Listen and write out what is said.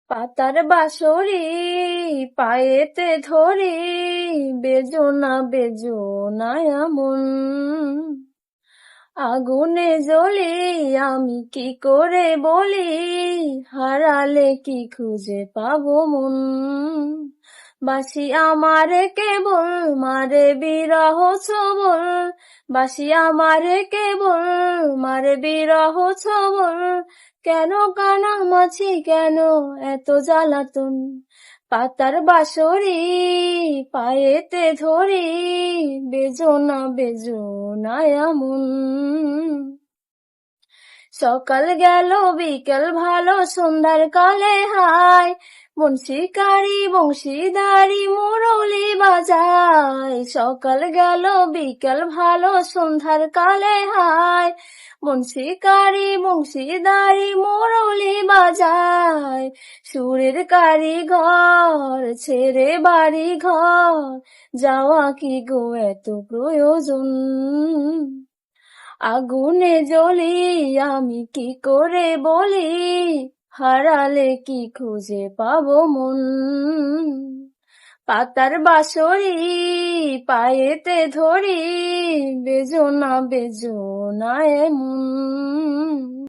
পাতার বাঁশরি পায়েতে ধরি, বেজোনা বেজোনা এমন। আগুনে জ্বলি আমি কি করে বলি, হারালে কি খুঁজে পাবো মন। বাসি আমারে কেবল মারে বিরহ ছবল, বাসি আমারে কেবল মারে বিরহ ছবল। কেন কানামাছি কেন এত জ্বালাতন, পাতার বাঁশরি পায়েতে ধরি, বেজোনা বেজোনা এমন। সকাল গেল বিকেল ভালো সন্ধ্যার কালে হায়, বংশীকারি বংশীদারি মুরলি বাজায়। সকাল গেল বিকেল ভালো সন্ধ্যার কালে হায়, বংশীকারি বংশীদারি মুরলি বাজায়। সুরের কারিগর ছেড়ে বাড়ি ঘর, যাওয়া কি গো এত প্রয়োজন। আগুনে জ্বলি আমি কি করে বলি, হারালে কি খুঁজে পাবো মন। পাতার বাঁশরি পায়েতে ধরি, বেজোনা বেজোনা এমন।